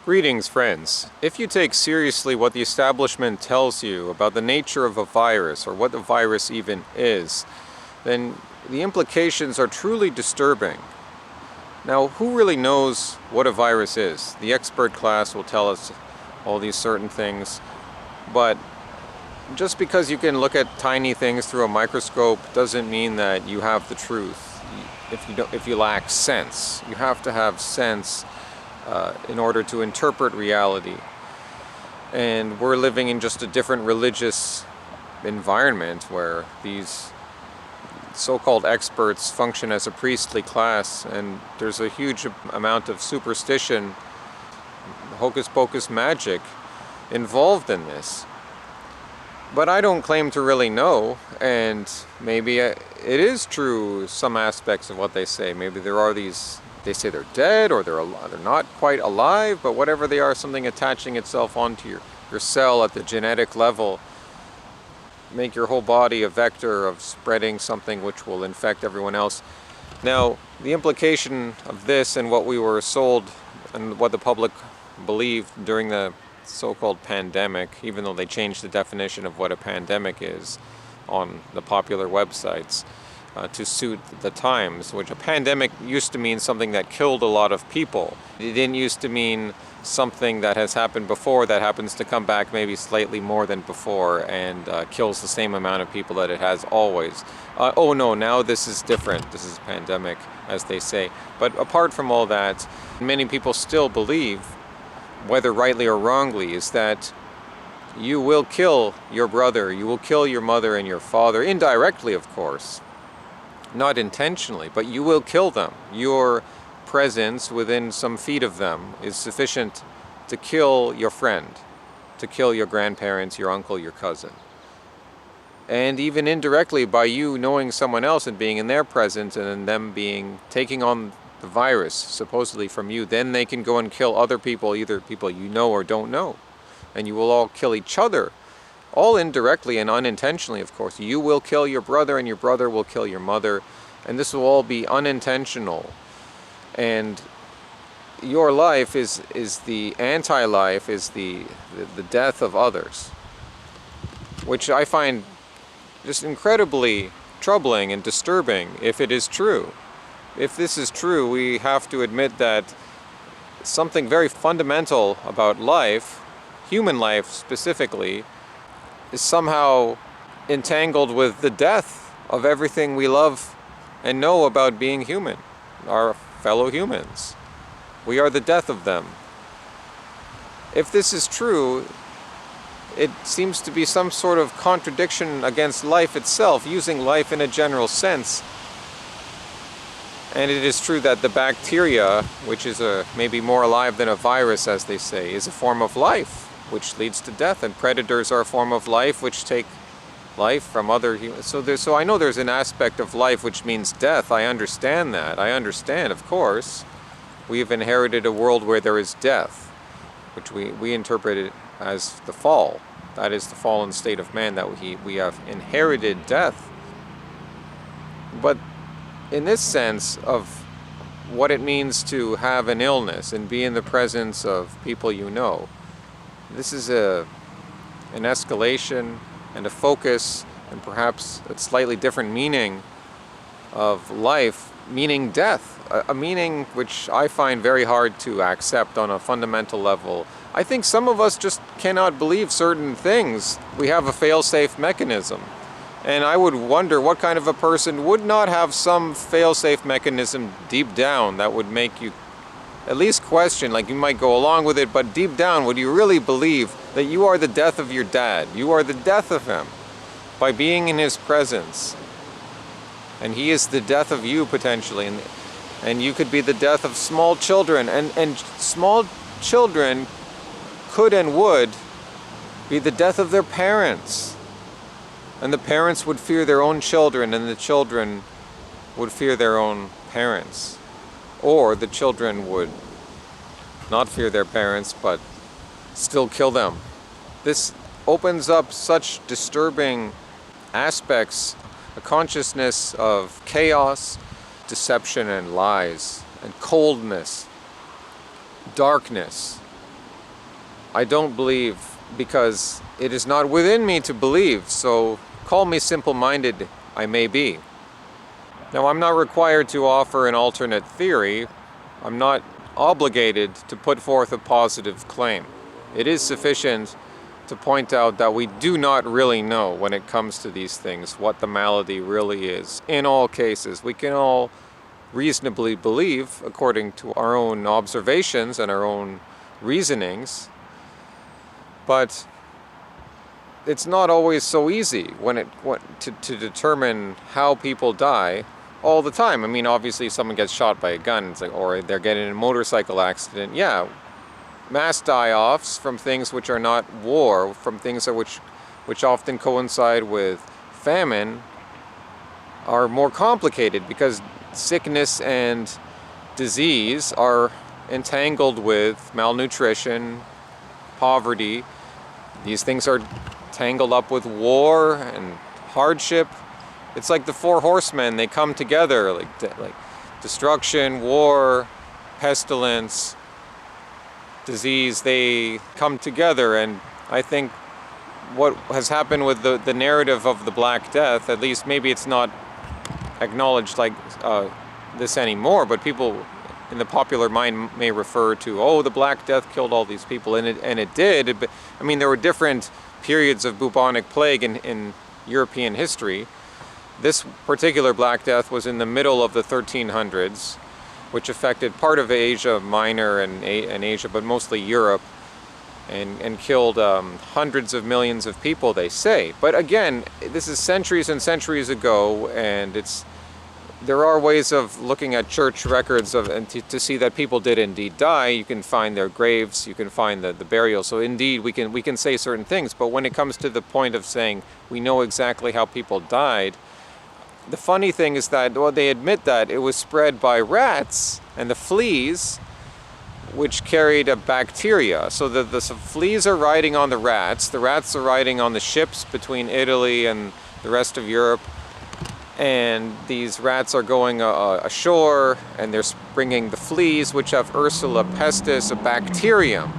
Greetings, friends. If you take seriously what the establishment tells you about the nature of a virus, or what the virus even is, then the implications are truly disturbing. Now, who really knows what a virus is? The expert class will tell us all these certain things, but just because you can look at tiny things through a microscope doesn't mean that you have the truth. If you lack sense, you have to have sense in order to interpret reality. And we're living in just a different religious environment where these so-called experts function as a priestly class, and there's a huge amount of superstition, hocus pocus magic involved in this. But I don't claim to really know, and maybe it is true, some aspects of what they say. Maybe there are these, they say they're dead, or they're not quite alive, but whatever they are, something attaching itself onto your cell at the genetic level, make your whole body a vector of spreading something which will infect everyone else. Now, the implication of this and what we were sold and what the public believed during the so-called pandemic, even though they changed the definition of what a pandemic is on the popular websites to suit the times, which a pandemic used to mean something that killed a lot of people. It didn't used to mean something that has happened before that happens to come back maybe slightly more than before and kills the same amount of people that it has always. Oh no, now this is different. This is a pandemic, as they say. But apart from all that, many people still believe, whether rightly or wrongly, is that you will kill your brother, you will kill your mother and your father, indirectly of course, not intentionally, but you will kill them. Your presence within some feet of them is sufficient to kill your friend, to kill your grandparents, your uncle, your cousin. And even indirectly, by you knowing someone else and being in their presence and them taking on the virus supposedly from you, then they can go and kill other people, either people you know or don't know, and you will all kill each other, all indirectly and unintentionally. Of course, you will kill your brother and your brother will kill your mother, and this will all be unintentional. And your life is the anti-life, is the death of others, which I find just incredibly troubling and disturbing if it is true. If this is true, we have to admit that something very fundamental about life, human life specifically, is somehow entangled with the death of everything we love and know about being human, our fellow humans. We are the death of them. If this is true, it seems to be some sort of contradiction against life itself, using life in a general sense. And it is true that the bacteria, which is maybe more alive than a virus, as they say, is a form of life, which leads to death. And predators are a form of life, which take life from other humans. So I know there's an aspect of life which means death. I understand that. I understand, of course. We have inherited a world where there is death, which we interpret it as the fall. That is the fallen state of man, that we have inherited death. But in this sense of what it means to have an illness and be in the presence of people you know, this is an escalation and a focus and perhaps a slightly different meaning of life, meaning death, a meaning which I find very hard to accept on a fundamental level. I think some of us just cannot believe certain things. We have a fail-safe mechanism. And I would wonder what kind of a person would not have some fail-safe mechanism deep down that would make you at least question, like you might go along with it, but deep down, would you really believe that you are the death of your dad? You are the death of him by being in his presence. And he is the death of you potentially. And you could be the death of small children. And small children could and would be the death of their parents. And the parents would fear their own children, and the children would fear their own parents. Or the children would not fear their parents, but still kill them. This opens up such disturbing aspects, a consciousness of chaos, deception and lies, and coldness, darkness, I don't believe because it is not within me to believe, so call me simple-minded I may be. Now, I'm not required to offer an alternate theory. I'm not obligated to put forth a positive claim. It is sufficient to point out that we do not really know when it comes to these things what the malady really is. In all cases, we can all reasonably believe, according to our own observations and our own reasonings, but it's not always so easy to determine how people die all the time. I mean, obviously, if someone gets shot by a gun, it's like, or they're getting in a motorcycle accident, yeah, mass die-offs from things which are not war, from things which often coincide with famine, are more complicated because sickness and disease are entangled with malnutrition, poverty. These things are tangled up with war and hardship. It's like the four horsemen. They come together, like destruction, war, pestilence, disease. They come together, and I think what has happened with the narrative of the Black Death, at least maybe it's not acknowledged like this anymore, but people in the popular mind may refer to, oh, the Black Death killed all these people, and it did. I mean, there were different periods of bubonic plague in European history. This particular Black Death was in the middle of the 1300s, which affected part of Asia Minor and Asia, but mostly Europe, and killed hundreds of millions of people, they say. But again, this is centuries and centuries ago, and there are ways of looking at church records to see that people did indeed die. You can find their graves, you can find the burial. So indeed, we can say certain things. But when it comes to the point of saying we know exactly how people died, the funny thing is that, well, they admit that it was spread by rats and the fleas, which carried a bacteria. So the fleas are riding on the rats are riding on the ships between Italy and the rest of Europe, and these rats are going ashore, and they're bringing the fleas, which have Ursula pestis, a bacterium,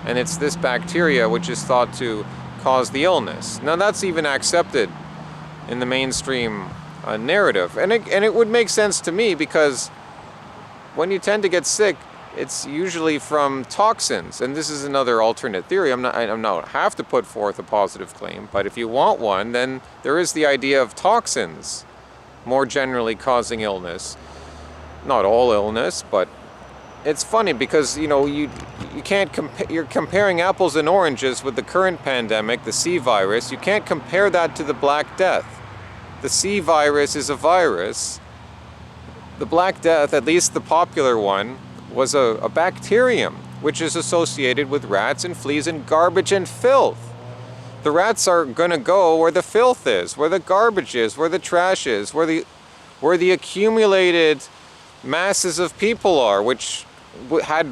and it's this bacteria which is thought to cause the illness. Now that's even accepted in the mainstream narrative, and it would make sense to me, because when you tend to get sick, it's usually from toxins, and this is another alternate theory. I'm not have to put forth a positive claim, but if you want one, then there is the idea of toxins more generally causing illness. Not all illness, but it's funny because you can't you're comparing apples and oranges with the current pandemic, the C virus. You can't compare that to the Black Death. The C virus is a virus. The Black Death, at least the popular one, was a bacterium which is associated with rats and fleas and garbage and filth. The rats are going to go where the filth is, where the garbage is, where the trash is, where the accumulated masses of people are, which had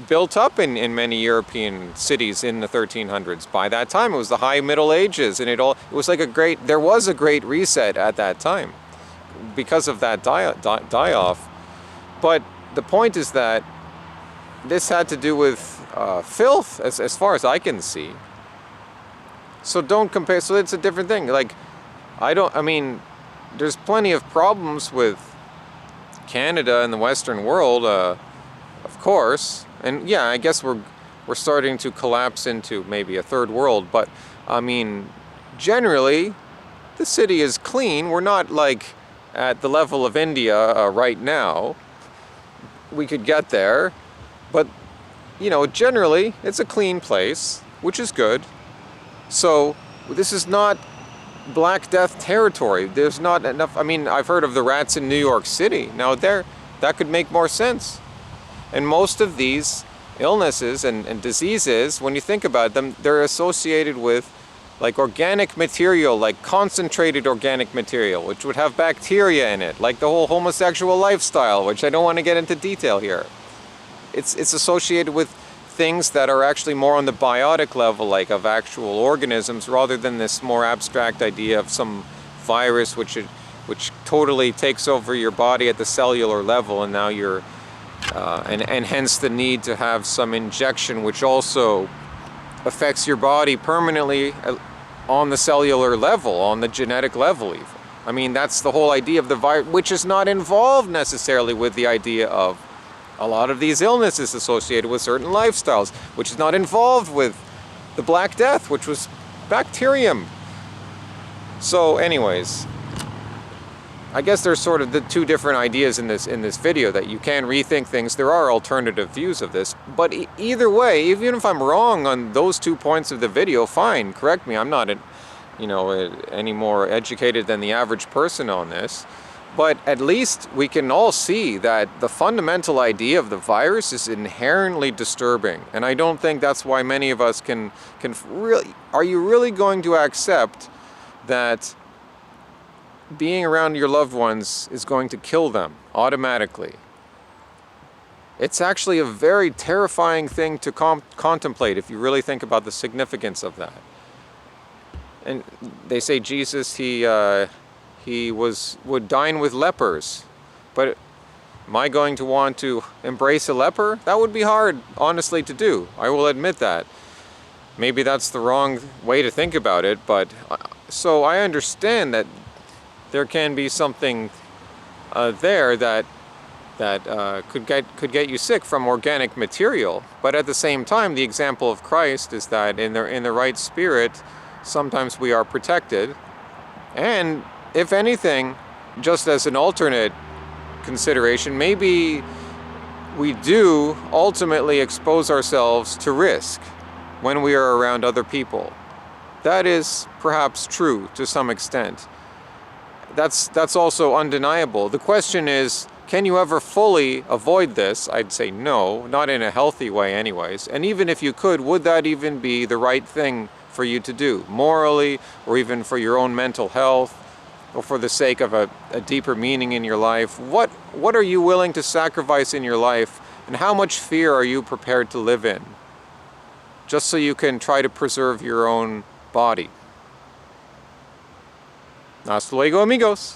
built up in many European cities in the 1300s. By that time, it was the High Middle Ages, and there was a great reset at that time because of that die-off. But the point is that this had to do with filth, as far as I can see. So don't compare. So it's a different thing. There's plenty of problems with Canada and the Western world, of course. And yeah, I guess we're starting to collapse into maybe a third world. But generally, the city is clean. We're not like at the level of India right now. We could get there, but generally, it's a clean place, which is good. So this is not Black Death territory. There's not enough. I've heard of the rats in New York City. Now that could make more sense. And most of these illnesses and diseases, when you think about them, they're associated with like organic material, like concentrated organic material, which would have bacteria in it, like the whole homosexual lifestyle, which I don't want to get into detail here. It's associated with things that are actually more on the biotic level, like of actual organisms, rather than this more abstract idea of some virus which totally takes over your body at the cellular level, and now and hence the need to have some injection which also affects your body permanently on the cellular level, on the genetic level even. I mean, that's the whole idea of the virus, which is not involved necessarily with the idea of a lot of these illnesses associated with certain lifestyles, which is not involved with the Black Death, which was bacterium. So anyways, I guess there's sort of the two different ideas in this video, that you can rethink things. There are alternative views of this, but either way, even if I'm wrong on those 2 points of the video, fine, correct me. I'm not any more educated than the average person on this. But at least we can all see that the fundamental idea of the virus is inherently disturbing. And I don't think that's why many of us can really... Are you really going to accept that being around your loved ones is going to kill them automatically? It's actually a very terrifying thing to contemplate if you really think about the significance of that. And they say Jesus, he would dine with lepers, but am I going to want to embrace a leper? That would be hard, honestly, to do. I will admit that. Maybe that's the wrong way to think about it, but so I understand that there can be something there that could get you sick from organic material. But at the same time, the example of Christ is that in the right spirit, sometimes we are protected. And if anything, just as an alternate consideration, maybe we do ultimately expose ourselves to risk when we are around other people. That is perhaps true to some extent. That's also undeniable. The question is, can you ever fully avoid this? I'd say no, not in a healthy way anyways. And even if you could, would that even be the right thing for you to do, morally, or even for your own mental health, or for the sake of a deeper meaning in your life? What are you willing to sacrifice in your life, and how much fear are you prepared to live in, just so you can try to preserve your own body? Hasta luego, amigos.